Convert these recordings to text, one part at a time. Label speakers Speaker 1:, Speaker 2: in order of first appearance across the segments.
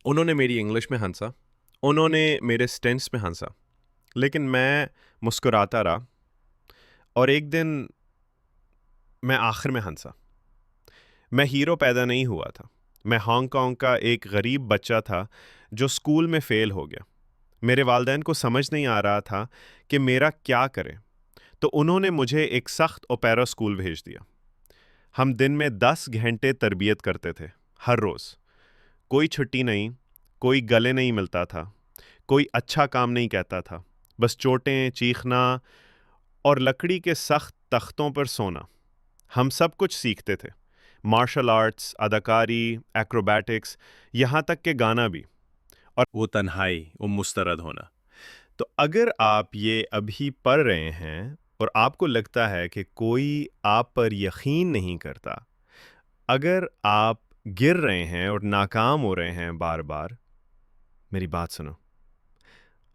Speaker 1: उन्होंने मेरी इंग्लिश में हँसा, उन्होंने मेरे स्टेंस में हँसा, लेकिन मैं मुस्कुराता रहा और एक दिन मैं आखिर में हँसा। मैं हीरो पैदा नहीं हुआ था। मैं हांगकांग का एक गरीब बच्चा था जो स्कूल में फ़ेल हो गया। मेरे वालिदैन को समझ नहीं आ रहा था कि मेरा क्या करें, तो उन्होंने मुझे एक सख्त ओपेरा स्कूल भेज दिया। हम दिन में 10 घंटे तरबियत करते थे, हर रोज़। कोई छुट्टी नहीं, कोई गले नहीं मिलता था, कोई अच्छा काम नहीं कहता था। बस चोटें, चीखना और लकड़ी के सख्त तख्तों पर सोना। हम सब कुछ सीखते थे, मार्शल आर्ट्स, अदाकारी, एक्रोबैटिक्स, यहाँ तक कि गाना भी। और वो तन्हाई, वो मुस्तरद होना। तो अगर आप ये अभी पढ़ रहे हैं और आपको लगता है कि कोई आप पर यकीन नहीं करता, अगर आप गिर रहे हैं और नाकाम हो रहे हैं बार-बार, मेरी बात सुनो।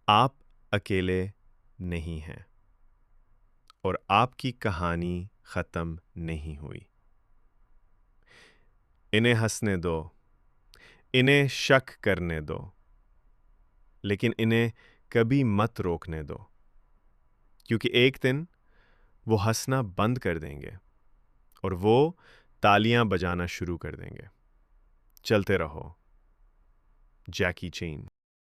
Speaker 1: आप अकेले नहीं हैं और आपकी कहानी ख़त्म नहीं हुई। इन्हें हँसने दो, इन्हें शक करने दो, लेकिन इन्हें कभी मत रोकने दो, क्योंकि एक दिन वो हँसना बंद कर देंगे और वो तालियां बजाना शुरू कर देंगे। चलते रहो, जैकी चेन।